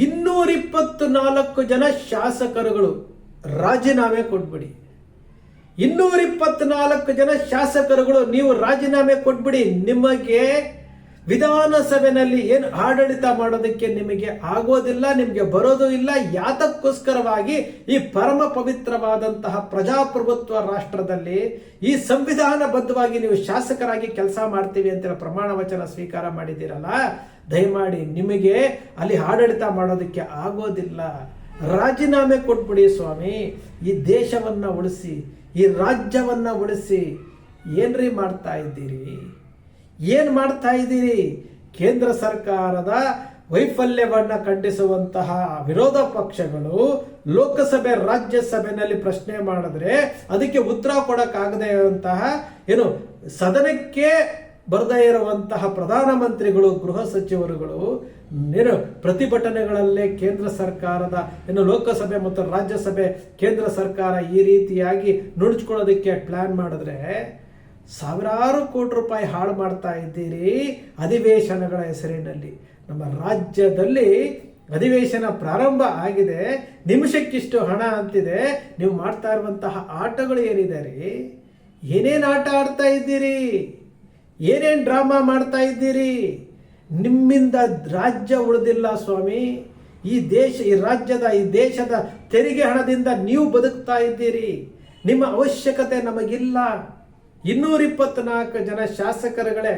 224 ಜನ ಶಾಸಕರುಗಳು ರಾಜೀನಾಮೆ ಕೊಟ್ಬಿಡಿ. 224 ಜನ ಶಾಸಕರುಗಳು ನೀವು ರಾಜೀನಾಮೆ ಕೊಟ್ಬಿಡಿ. ನಿಮಗೆ ವಿಧಾನಸಭೆಯಲ್ಲಿ ಏನು ಆಡಳಿತ ಮಾಡೋದಕ್ಕೆ ನಿಮಗೆ ಆಗೋದಿಲ್ಲ, ನಿಮಗೆ ಬರೋದು ಇಲ್ಲ. ಯಾತಕ್ಕೋಸ್ಕರವಾಗಿ ಈ ಪರಮ ಪವಿತ್ರವಾದಂತಹ ಪ್ರಜಾಪ್ರಭುತ್ವ ರಾಷ್ಟ್ರದಲ್ಲಿ ಈ ಸಂವಿಧಾನಬದ್ಧವಾಗಿ ನೀವು ಶಾಸಕರಾಗಿ ಕೆಲಸ ಮಾಡ್ತೀವಿ ಅಂತ ಪ್ರಮಾಣ ವಚನ ಸ್ವೀಕಾರ ಮಾಡಿದ್ದೀರಲ್ಲ, ದಯಮಾಡಿ ನಿಮಗೆ ಅಲ್ಲಿ ಆಡಳಿತ ಮಾಡೋದಕ್ಕೆ ಆಗೋದಿಲ್ಲ. ರಾಜೀನಾಮೆ ಕೊಟ್ಬಿಡಿ ಸ್ವಾಮಿ. ಈ ದೇಶವನ್ನ ಉಳಿಸಿ, ಈ ರಾಜ್ಯವನ್ನ ಉಳಿಸಿ. ಏನ್ರಿ ಮಾಡ್ತಾ ಇದ್ದೀರಿ? ಏನು ಮಾಡ್ತಾ ಇದ್ದೀರಿ? ಕೇಂದ್ರ ಸರ್ಕಾರದ ವೈಫಲ್ಯವನ್ನು ಖಂಡಿಸುವಂತಹ ವಿರೋಧ ಪಕ್ಷಗಳು ಲೋಕಸಭೆ ರಾಜ್ಯಸಭೆಯಲ್ಲಿ ಪ್ರಶ್ನೆ ಮಾಡಿದ್ರೆ ಅದಕ್ಕೆ ಉತ್ತರ ಕೊಡಕ್ಕಾಗದೇ ಇರುವಂತಹ ಏನು ಸದನಕ್ಕೆ ಬರದೇ ಇರುವಂತಹ ಪ್ರಧಾನಮಂತ್ರಿಗಳು, ಗೃಹ ಸಚಿವರುಗಳು ಪ್ರತಿಭಟನೆಗಳಲ್ಲೇ ಕೇಂದ್ರ ಸರ್ಕಾರದ ಲೋಕಸಭೆ ಮತ್ತು ರಾಜ್ಯಸಭೆ ಕೇಂದ್ರ ಸರ್ಕಾರ ಈ ರೀತಿಯಾಗಿ ನುಣುಚ್ಕೊಳ್ಳೋದಕ್ಕೆ ಪ್ಲಾನ್ ಮಾಡಿದ್ರೆ ಸಾವಿರಾರು ಕೋಟಿ ರೂಪಾಯಿ ಹಾಳು ಮಾಡ್ತಾ ಇದ್ದೀರಿ ಅಧಿವೇಶನಗಳ ಹೆಸರಿನಲ್ಲಿ. ನಮ್ಮ ರಾಜ್ಯದಲ್ಲಿ ಅಧಿವೇಶನ ಪ್ರಾರಂಭ ಆಗಿದೆ, ನಿಮಿಷಕ್ಕಿಷ್ಟು ಹಣ ಅಂತಿದೆ. ನೀವು ಮಾಡ್ತಾ ಇರುವಂತಹ ಆಟಗಳು ಏನಿದೆ ರೀ? ಏನೇನು ಆಟ ಆಡ್ತಾ ಇದ್ದೀರಿ? ಏನೇನು ಡ್ರಾಮಾ ಮಾಡ್ತಾ ಇದ್ದೀರಿ? ನಿಮ್ಮಿಂದ ರಾಜ್ಯ ಉಳಿದಿಲ್ಲ ಸ್ವಾಮಿ. ಈ ದೇಶದ ತೆರಿಗೆ ಹಣದಿಂದ ನೀವು ಬದುಕ್ತಾ ಇದ್ದೀರಿ. ನಿಮ್ಮ ಅವಶ್ಯಕತೆ ನಮಗಿಲ್ಲ. 224 ಜನ ಶಾಸಕರುಗಳೇ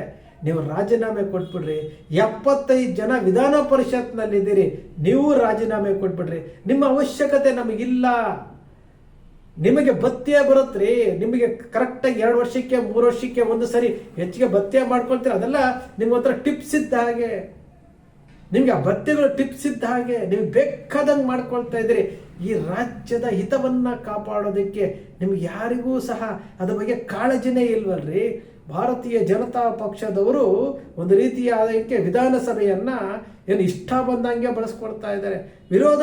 ನೀವು ರಾಜೀನಾಮೆ ಕೊಟ್ಬಿಡ್ರಿ. 75 ಜನ ವಿಧಾನ ಪರಿಷತ್ನಲ್ಲಿದ್ದೀರಿ, ನೀವು ರಾಜೀನಾಮೆ ಕೊಟ್ಬಿಡ್ರಿ. ನಿಮ್ಮ ಅವಶ್ಯಕತೆ ನಮಗಿಲ್ಲ. ನಿಮಗೆ ಭತ್ಯೆ ಬರುತ್ತ್ರಿ. ನಿಮಗೆ ಕರೆಕ್ಟಾಗಿ 2 ವರ್ಷಕ್ಕೆ 3 ವರ್ಷಕ್ಕೆ ಒಂದು ಸರಿ ಹೆಚ್ಚಿಗೆ ಭತ್ಯೆ ಮಾಡ್ಕೊಳ್ತೀರ. ಅದೆಲ್ಲ ನಿಮ್ಮ ಹತ್ರ ಟಿಪ್ಸ್ ಇದ್ದ ಹಾಗೆ, ನಿಮ್ಗೆ ಆ ಭತ್ಯೆಗಳು ಟಿಪ್ಸ್ ಇದ್ದ ಹಾಗೆ ನೀವು ಬೇಕಾದಂಗೆ ಮಾಡ್ಕೊಳ್ತಾ ಇದ್ದೀರಿ. ಈ ರಾಜ್ಯದ ಹಿತವನ್ನ ಕಾಪಾಡೋದಕ್ಕೆ ನಿಮ್ಗೆ ಯಾರಿಗೂ ಸಹ ಅದ್ರ ಬಗ್ಗೆ ಕಾಳಜಿನೇ ಇಲ್ವಲ್ರಿ. ಭಾರತೀಯ ಜನತಾ ಪಕ್ಷದವರು ಒಂದು ರೀತಿಯಾದಕ್ಕೆ ವಿಧಾನಸಭೆಯನ್ನ ಇಷ್ಟ ಬಂದಂಗೆ ಬಳಸ್ಕೊಳ್ತಾ ಇದ್ದಾರೆ. ವಿರೋಧ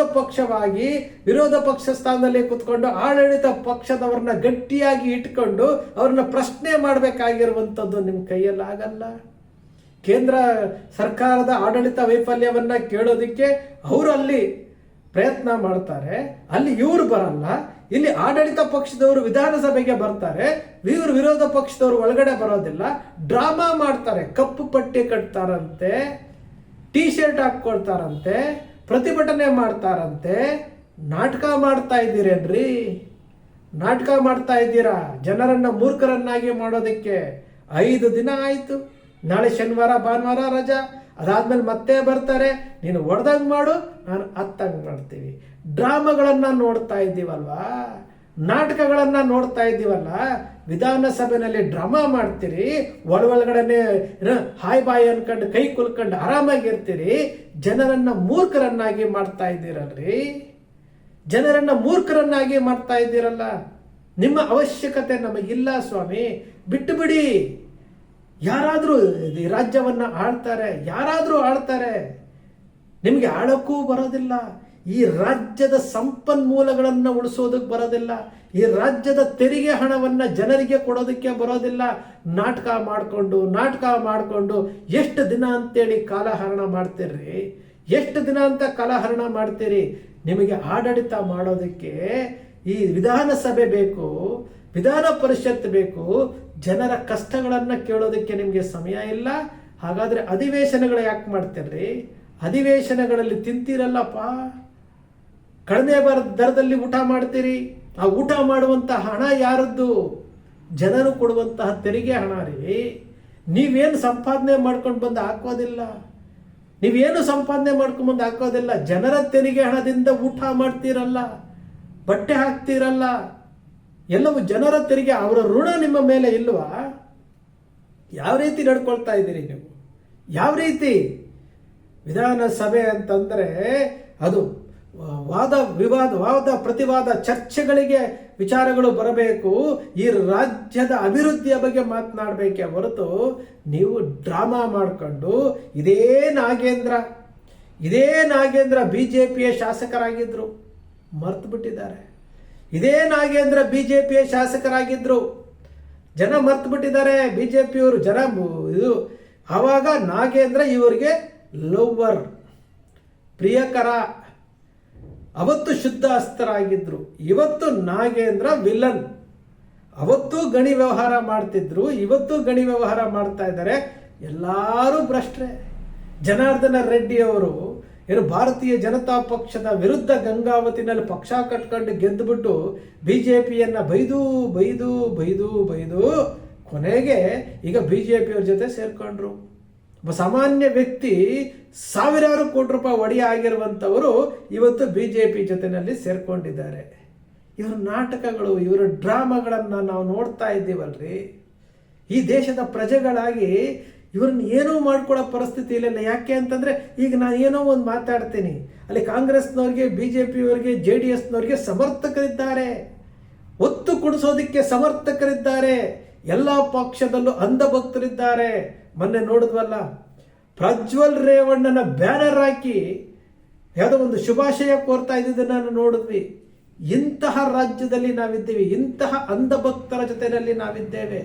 ಪಕ್ಷ ಸ್ಥಾನದಲ್ಲಿ ಕುತ್ಕೊಂಡು ಆಡಳಿತ ಪಕ್ಷದವ್ರನ್ನ ಗಟ್ಟಿಯಾಗಿ ಇಟ್ಕೊಂಡು ಅವ್ರನ್ನ ಪ್ರಶ್ನೆ ಮಾಡಬೇಕಾಗಿರುವಂಥದ್ದು ನಿಮ್ಮ ಕೈಯಲ್ಲಾಗಲ್ಲ. ಕೇಂದ್ರ ಸರ್ಕಾರದ ಆಡಳಿತ ವೈಫಲ್ಯವನ್ನ ಕೇಳೋದಕ್ಕೆ ಅವರು ಅಲ್ಲಿ ಪ್ರಯತ್ನ ಮಾಡ್ತಾರೆ, ಅಲ್ಲಿ ಇವರು ಬರಲ್ಲ. ಇಲ್ಲಿ ಆಡಳಿತ ಪಕ್ಷದವರು ವಿಧಾನಸಭೆಗೆ ಬರ್ತಾರೆ, ಇವರು ವಿರೋಧ ಪಕ್ಷದವರು ಒಳಗಡೆ ಬರೋದಿಲ್ಲ. ಡ್ರಾಮಾ ಮಾಡ್ತಾರೆ, ಕಪ್ಪು ಪಟ್ಟಿ ಕಟ್ತಾರಂತೆ, ಟೀ ಶರ್ಟ್ ಹಾಕೊಳ್ತಾರಂತೆ, ಪ್ರತಿಭಟನೆ ಮಾಡ್ತಾರಂತೆ. ನಾಟಕ ಮಾಡ್ತಾ ಇದ್ದೀರೇನ್ರಿ? ನಾಟಕ ಮಾಡ್ತಾ ಇದ್ದೀರಾ ಜನರನ್ನ ಮೂರ್ಖರನ್ನಾಗಿ ಮಾಡೋದಕ್ಕೆ. 5 ದಿನ ಆಯ್ತು. ನಾಳೆ ಶನಿವಾರ ಭಾನುವಾರ ರಜಾ, ಅದಾದ್ಮೇಲೆ ಮತ್ತೆ ಬರ್ತಾರೆ. ನೀನು ಹೊಡೆದಂಗೆ ಮಾಡು, ನಾನು ಅತ್ತಂಗೆ ಮಾಡ್ತೀವಿ. ಡ್ರಾಮಾಗಳನ್ನ ನೋಡ್ತಾ ಇದ್ದೀವಲ್ವಾ, ನಾಟಕಗಳನ್ನ ನೋಡ್ತಾ ಇದ್ದೀವಲ್ಲ. ವಿಧಾನಸಭೆಯಲ್ಲಿ ಡ್ರಾಮಾ ಮಾಡ್ತೀರಿ, ಒಳಗಡೆ ಹಾಯ್ ಬಾಯ್ ಅನ್ಕೊಂಡು ಕೈ ಕುಲ್ಕೊಂಡು ಆರಾಮಾಗಿರ್ತೀರಿ. ಜನರನ್ನ ಮೂರ್ಖರನ್ನಾಗಿ ಮಾಡ್ತಾ ಇದ್ದೀರಲ್ರಿ. ಜನರನ್ನ ಮೂರ್ಖರನ್ನಾಗಿ ಮಾಡ್ತಾ ಇದ್ದೀರಲ್ಲ. ನಿಮ್ಮ ಅವಶ್ಯಕತೆ ನಮಗಿಲ್ಲ ಸ್ವಾಮಿ. ಬಿಟ್ಟು ಬಿಡಿ. ಯಾರಾದರೂ ಈ ರಾಜ್ಯವನ್ನ ಆಳ್ತಾರೆ. ನಿಮಗೆ ಆಳಕ್ಕೂ ಬರೋದಿಲ್ಲ. ಈ ರಾಜ್ಯದ ಸಂಪನ್ಮೂಲಗಳನ್ನು ಉಳಿಸೋದಕ್ಕೆ ಬರೋದಿಲ್ಲ. ಈ ರಾಜ್ಯದ ತೆರಿಗೆ ಹಣವನ್ನ ಜನರಿಗೆ ಕೊಡೋದಕ್ಕೆ ಬರೋದಿಲ್ಲ. ನಾಟಕ ಮಾಡಿಕೊಂಡು ಎಷ್ಟು ದಿನ ಅಂತೇಳಿ ಕಾಲಹರಣ ಮಾಡ್ತೀರಿ? ಎಷ್ಟು ದಿನ ಅಂತ ಕಾಲಹರಣ ಮಾಡ್ತೀರಿ? ನಿಮಗೆ ಆಡಳಿತ ಮಾಡೋದಕ್ಕೆ ಈ ವಿಧಾನಸಭೆ ಬೇಕು, ವಿಧಾನ ಪರಿಷತ್ ಬೇಕು. ಜನರ ಕಷ್ಟಗಳನ್ನು ಕೇಳೋದಕ್ಕೆ ನಿಮಗೆ ಸಮಯ ಇಲ್ಲ. ಹಾಗಾದ್ರೆ ಅಧಿವೇಶನಗಳು ಯಾಕೆ ಮಾಡ್ತೀರ್ರಿ? ಅಧಿವೇಶನಗಳಲ್ಲಿ ತಿಂತೀರಲ್ಲಪ್ಪ, ಕಡಿಮೆ ದರದಲ್ಲಿ ಊಟ ಮಾಡ್ತೀರಿ. ಆ ಊಟ ಮಾಡುವಂತಹ ಹಣ ಯಾರದ್ದು? ಜನರು ಕೊಡುವಂತಹ ತೆರಿಗೆ ಹಣ ರೀ. ನೀವೇನು ಸಂಪಾದನೆ ಮಾಡ್ಕೊಂಡು ಬಂದು ಹಾಕೋದಿಲ್ಲ. ಜನರ ತೆರಿಗೆ ಹಣದಿಂದ ಊಟ ಮಾಡ್ತೀರಲ್ಲ, ಬಟ್ಟೆ ಹಾಕ್ತೀರಲ್ಲ, ಎಲ್ಲವೂ ಜನರ ತೆರಿಗೆ. ಅವರ ಋಣ ನಿಮ್ಮ ಮೇಲೆ ಇಲ್ವಾ? ಯಾವ ರೀತಿ ನಡ್ಕೊಳ್ತಾ ಇದ್ದೀರಿ ನೀವು? ಯಾವ ರೀತಿ? ವಿಧಾನಸಭೆ ಅಂತಂದ್ರೆ ಅದು ವಾದ ಪ್ರತಿವಾದ ಚರ್ಚೆಗಳಿಗೆ ವಿಚಾರಗಳು ಬರಬೇಕು. ಈ ರಾಜ್ಯದ ಅಭಿವೃದ್ಧಿಯ ಬಗ್ಗೆ ಮಾತನಾಡಬೇಕೇ ಹೊರತು ನೀವು ಡ್ರಾಮಾ ಮಾಡಿಕೊಂಡು ಇದೇ ನಾಗೇಂದ್ರ ಬಿಜೆಪಿಯ ಶಾಸಕರಾಗಿದ್ರು, ಮರ್ತು ಬಿಟ್ಟಿದ್ದಾರೆ. ಇದೇ ನಾಗೇಂದ್ರ ಬಿಜೆಪಿಯ ಶಾಸಕರಾಗಿದ್ರು, ಜನ ಮರ್ತು ಬಿಟ್ಟಿದ್ದಾರೆ. ಬಿಜೆಪಿಯವರು ಆವಾಗ ನಾಗೇಂದ್ರ ಇವರಿಗೆ ಲವ್ವರ್, ಪ್ರಿಯಕರ ಅವತ್ತು ಶುದ್ಧ ಹಸ್ತರಾಗಿದ್ರು, ಇವತ್ತು ನಾಗೇಂದ್ರ ವಿಲನ್. ಅವತ್ತು ಗಣಿ ವ್ಯವಹಾರ ಮಾಡ್ತಿದ್ರು, ಇವತ್ತು ಗಣಿ ವ್ಯವಹಾರ ಮಾಡ್ತಾ ಇದ್ದಾರೆ. ಎಲ್ಲರೂ ಭ್ರಷ್ಟ್ರೆ. ಜನಾರ್ದನ ರೆಡ್ಡಿ ಅವರು ಭಾರತೀಯ ಜನತಾ ಪಕ್ಷದ ವಿರುದ್ಧ ಗಂಗಾವತಿನಲ್ಲಿ ಪಕ್ಷ ಕಟ್ಕೊಂಡು ಗೆದ್ದುಬಿಟ್ಟು ಬಿಜೆಪಿಯನ್ನ ಬೈದು ಬೈದು ಬೈದು ಬೈದು ಕೊನೆಗೆ ಈಗ ಬಿಜೆಪಿಯವ್ರ ಜೊತೆ ಸೇರ್ಕೊಂಡ್ರು. ಒಬ್ಬ ಸಾಮಾನ್ಯ ವ್ಯಕ್ತಿ ಸಾವಿರಾರು ಕೋಟಿ ರೂಪಾಯಿ ಒಡೆಯ ಆಗಿರುವಂಥವರು ಇವತ್ತು ಬಿಜೆಪಿ ಜೊತೆಯಲ್ಲಿ ಸೇರ್ಕೊಂಡಿದ್ದಾರೆ. ಇವರ ನಾಟಕಗಳು, ಇವರ ಡ್ರಾಮಾಗಳನ್ನು ನಾವು ನೋಡ್ತಾ ಇದ್ದೀವಲ್ರಿ. ಈ ದೇಶದ ಪ್ರಜೆಗಳಾಗಿ ಇವ್ರನ್ನ ಏನೂ ಮಾಡ್ಕೊಳ್ಳೋ ಪರಿಸ್ಥಿತಿ ಇಲ್ಲ. ಯಾಕೆ ಅಂತಂದರೆ ಈಗ ನಾನು ಏನೋ ಒಂದು ಮಾತಾಡ್ತೀನಿ, ಅಲ್ಲಿ ಕಾಂಗ್ರೆಸ್ನವ್ರಿಗೆ, BJPಯವರಿಗೆ, JDSನವ್ರಿಗೆ ಸಮರ್ಥಕರಿದ್ದಾರೆ, ಒತ್ತು ಕೊಡಿಸೋದಕ್ಕೆ ಸಮರ್ಥಕರಿದ್ದಾರೆ, ಎಲ್ಲ ಪಕ್ಷದಲ್ಲೂ ಅಂಧಭಕ್ತರಿದ್ದಾರೆ. ಮೊನ್ನೆ ನೋಡಿದ್ವಲ್ಲ, ಪ್ರಜ್ವಲ್ ರೇವಣ್ಣನ ಬ್ಯಾನರ್ ಹಾಕಿ ಯಾವುದೋ ಒಂದು ಶುಭಾಶಯ ಕೋರ್ತಾ ಇದ್ದಿದ್ದನ್ನು ನೋಡಿದ್ವಿ. ಇಂತಹ ರಾಜ್ಯದಲ್ಲಿ ನಾವಿದ್ದೀವಿ, ಇಂತಹ ಅಂಧಭಕ್ತರ ಜೊತೆಯಲ್ಲಿ ನಾವಿದ್ದೇವೆ.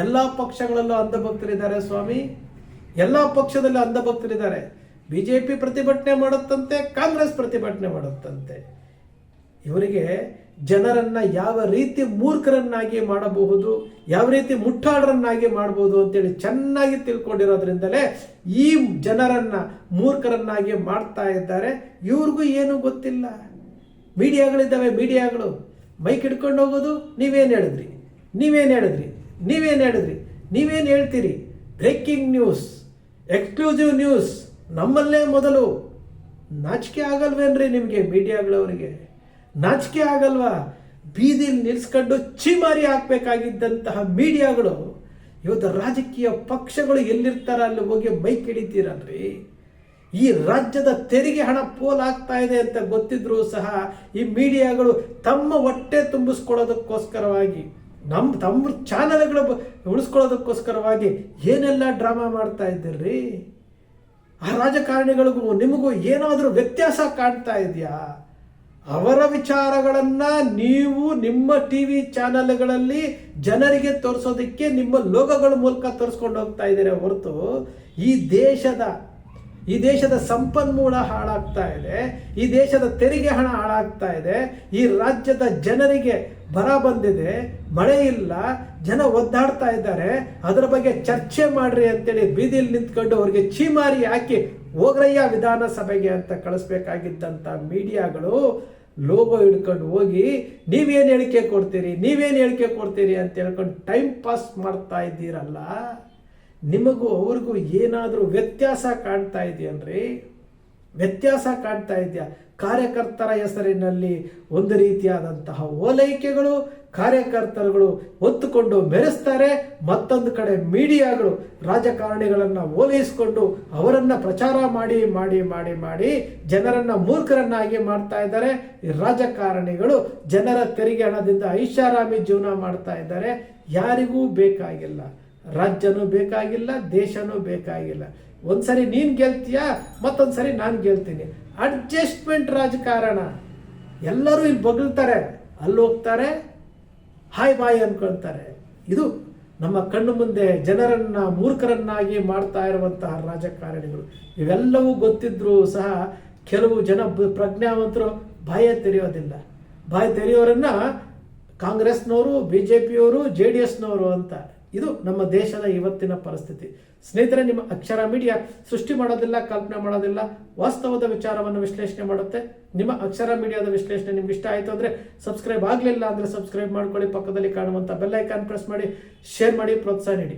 ಎಲ್ಲ ಪಕ್ಷಗಳಲ್ಲೂ ಅಂಧಭಕ್ತರಿದ್ದಾರೆ ಸ್ವಾಮಿ, ಎಲ್ಲ ಪಕ್ಷದಲ್ಲೂ ಅಂಧಭಕ್ತರಿದ್ದಾರೆ. BJP ಪ್ರತಿಭಟನೆ ಮಾಡುತ್ತಂತೆ, ಕಾಂಗ್ರೆಸ್ ಪ್ರತಿಭಟನೆ ಮಾಡುತ್ತಂತೆ. ಇವರಿಗೆ ಜನರನ್ನ ಯಾವ ರೀತಿ ಮೂರ್ಖರನ್ನಾಗಿ ಮಾಡಬಹುದು, ಯಾವ ರೀತಿ ಮುಟ್ಟಾಳರನ್ನಾಗಿ ಮಾಡಬಹುದು ಅಂತೇಳಿ ಚೆನ್ನಾಗಿ ತಿಳ್ಕೊಂಡಿರೋದ್ರಿಂದಲೇ ಈ ಜನರನ್ನ ಮೂರ್ಖರನ್ನಾಗಿ ಮಾಡ್ತಾ ಇದ್ದಾರೆ. ಇವ್ರಿಗೂ ಏನೂ ಗೊತ್ತಿಲ್ಲ. ಮೀಡಿಯಾಗಳಿದ್ದಾವೆ, ಮೀಡಿಯಾಗಳು ಮೈಕ್ ಹಿಡ್ಕೊಂಡು ಹೋಗೋದು, ನೀವೇನು ಹೇಳಿದ್ರಿ, ನೀವೇನು ಹೇಳಿದ್ರಿ, ನೀವೇನು ಹೇಳಿದ್ರಿ, ನೀವೇನು ಹೇಳ್ತೀರಿ, ಬ್ರೇಕಿಂಗ್ ನ್ಯೂಸ್, ಎಕ್ಸ್ಕ್ಲೂಸಿವ್ ನ್ಯೂಸ್, ನಮ್ಮಲ್ಲೇ ಮೊದಲು. ನಾಚಿಕೆ ಆಗಲ್ವೇನ್ರಿ ನಿಮಗೆ ಮೀಡಿಯಾಗಳವರಿಗೆ? ನಾಚಿಕೆ ಆಗಲ್ವಾ? ಬೀದಿಲಿ ನಿಲ್ಸ್ಕೊಂಡು ಚೀಮಾರಿ ಹಾಕ್ಬೇಕಾಗಿದ್ದಂತಹ ಮೀಡಿಯಾಗಳು ಇವತ್ತು ರಾಜಕೀಯ ಪಕ್ಷಗಳು ಎಲ್ಲಿರ್ತಾರ ಅಲ್ಲಿ ಹೋಗಿ ಮೈಕ್ ಹಿಡಿತೀರಲ್ರಿ. ಈ ರಾಜ್ಯದ ತೆರಿಗೆ ಹಣ ಪೋಲಾಗ್ತಾ ಇದೆ ಅಂತ ಗೊತ್ತಿದ್ರೂ ಸಹ ಈ ಮೀಡಿಯಾಗಳು ತಮ್ಮ ಹೊಟ್ಟೆ ತುಂಬಿಸ್ಕೊಳ್ಳೋದಕ್ಕೋಸ್ಕರವಾಗಿ, ತಮ್ಮ ಚಾನಲ್ಗಳು ಉಳಿಸ್ಕೊಳ್ಳೋದಕ್ಕೋಸ್ಕರವಾಗಿ ಏನೆಲ್ಲ ಡ್ರಾಮಾ ಮಾಡ್ತಾ ಇದ್ದೀರ್ರಿ. ಆ ರಾಜಕಾರಣಿಗಳಿಗೂ ನಿಮಗೂ ಏನಾದರೂ ವ್ಯತ್ಯಾಸ ಕಾಣ್ತಾ ಇದೆಯಾ? ಅವರ ವಿಚಾರಗಳನ್ನ ನೀವು ನಿಮ್ಮ TV ಚಾನೆಲ್ಗಳಲ್ಲಿ ಜನರಿಗೆ ತೋರಿಸೋದಕ್ಕೆ ನಿಮ್ಮ ಲೋಗೋಗಳ ಮೂಲಕ ತೋರಿಸ್ಕೊಂಡು ಹೋಗ್ತಾ ಇದ್ದೀರಾ ಹೊರತು ಈ ದೇಶದ ಸಂಪನ್ಮೂಲ ಹಾಳಾಗ್ತಾ ಇದೆ, ಈ ದೇಶದ ತೆರಿಗೆ ಹಣ ಹಾಳಾಗ್ತಾ ಇದೆ, ಈ ರಾಜ್ಯದ ಜನರಿಗೆ ಬರ ಬಂದಿದೆ, ಮಳೆ ಇಲ್ಲ, ಜನ ಒದ್ದಾಡ್ತಾ ಇದ್ದಾರೆ, ಅದರ ಬಗ್ಗೆ ಚರ್ಚೆ ಮಾಡ್ರಿ ಅಂತೇಳಿ ಬೀದಿಯಲ್ಲಿ ನಿಂತ್ಕೊಂಡು ಅವ್ರಿಗೆ ಚೀಮಾರಿ ಹಾಕಿ ಹೋಗ್ರಯ್ಯ ವಿಧಾನಸಭೆಗೆ ಅಂತ ಕಳಿಸ್ಬೇಕಾಗಿದ್ದಂಥ ಮೀಡಿಯಾಗಳು ಲೋಗೋ ಹಿಡ್ಕೊಂಡು ಹೋಗಿ ನೀವೇನು ಹೇಳಿಕೆ ಕೊಡ್ತೀರಿ, ನೀವೇನು ಹೇಳಿಕೆ ಕೊಡ್ತೀರಿ ಅಂತ ಹೇಳ್ಕೊಂಡು ಟೈಮ್ ಪಾಸ್ ಮಾಡ್ತಾ ಇದ್ದೀರಲ್ಲ. ನಿಮಗೂ ಅವ್ರಿಗೂ ಏನಾದರೂ ವ್ಯತ್ಯಾಸ ಕಾಣ್ತಾ ಇದೆಯನ್ರಿ? ವ್ಯತ್ಯಾಸ ಕಾಣ್ತಾ ಇದೆಯಾ? ಕಾರ್ಯಕರ್ತರ ಹೆಸರಿನಲ್ಲಿ ಒಂದು ರೀತಿಯಾದಂತಹ ಓಲೈಕೆಗಳು, ಕಾರ್ಯಕರ್ತರುಗಳು ಹೊತ್ತುಕೊಂಡು ಮೆರೆಸ್ತಾರೆ. ಮತ್ತೊಂದು ಕಡೆ ಮೀಡಿಯಾಗಳು ರಾಜಕಾರಣಿಗಳನ್ನು ಓಲೈಸಿಕೊಂಡು ಅವರನ್ನು ಪ್ರಚಾರ ಮಾಡಿ ಮಾಡಿ ಮಾಡಿ ಮಾಡಿ ಜನರನ್ನು ಮೂರ್ಖರನ್ನಾಗಿ ಮಾಡ್ತಾ ಇದ್ದಾರೆ. ಈ ರಾಜಕಾರಣಿಗಳು ಜನರ ತೆರಿಗೆ ಹಣದಿಂದ ಐಷಾರಾಮಿ ಜೀವನ ಮಾಡ್ತಾ ಇದ್ದಾರೆ. ಯಾರಿಗೂ ಬೇಕಾಗಿಲ್ಲ, ರಾಜ್ಯನೂ ಬೇಕಾಗಿಲ್ಲ, ದೇಶನೂ ಬೇಕಾಗಿಲ್ಲ. ಒಂದ್ಸರಿ ನೀನು ಗೆಲ್ತೀಯಾ, ಮತ್ತೊಂದ್ಸರಿ ನಾನು ಗೆಲ್ತೀನಿ. ಅಡ್ಜಸ್ಟ್ಮೆಂಟ್ ರಾಜಕಾರಣ. ಎಲ್ಲರೂ ಇಲ್ಲಿ ಬೊಗಳ್ತಾರೆ, ಅಲ್ಲಿ ಹೋಗ್ತಾರೆ, ಹಾಯ್ ಬಾಯ್ ಅನ್ಕೊಳ್ತಾರೆ. ಇದು ನಮ್ಮ ಕಣ್ಣು ಮುಂದೆ ಜನರನ್ನ ಮೂರ್ಖರನ್ನಾಗಿ ಮಾಡ್ತಾ ಇರುವಂತಹ ರಾಜಕಾರಣಿಗಳು. ಇವೆಲ್ಲವೂ ಗೊತ್ತಿದ್ರೂ ಸಹ ಕೆಲವು ಜನ ಪ್ರಜ್ಞಾವಂತರು ಬಾಯೇ ತೆರೆಯೋದಿಲ್ಲ. ಬಾಯಿ ತೆರೆಯೋರನ್ನ ಕಾಂಗ್ರೆಸ್ನವರು, BJPಯವರು, JDSನವರು ಅಂತ. ಇದು ನಮ್ಮ ದೇಶದ ಇವತ್ತಿನ ಪರಿಸ್ಥಿತಿ. ಸ್ನೇಹಿತರೆ, ನಿಮ್ಮ ಅಕ್ಷರ ಮೀಡಿಯಾ ಸೃಷ್ಟಿ ಮಾಡೋದಿಲ್ಲ, ಕಲ್ಪನೆ ಮಾಡೋದಿಲ್ಲ, ವಾಸ್ತವದ ವಿಚಾರವನ್ನು ವಿಶ್ಲೇಷಣೆ ಮಾಡುತ್ತೆ. ನಿಮ್ಮ ಅಕ್ಷರ ಮೀಡಿಯಾದ ವಿಶ್ಲೇಷಣೆ ನಿಮ್ಗೆ ಇಷ್ಟ ಆಯಿತು ಅಂದರೆ ಸಬ್ಸ್ಕ್ರೈಬ್ ಆಗಲಿಲ್ಲ ಅಂದರೆ ಸಬ್ಸ್ಕ್ರೈಬ್ ಮಾಡ್ಕೊಳ್ಳಿ. ಪಕ್ಕದಲ್ಲಿ ಕಾಣುವಂಥ ಬೆಲ್ ಐಕಾನ್ ಪ್ರೆಸ್ ಮಾಡಿ, ಶೇರ್ ಮಾಡಿ, ಪ್ರೋತ್ಸಾಹ ನೀಡಿ.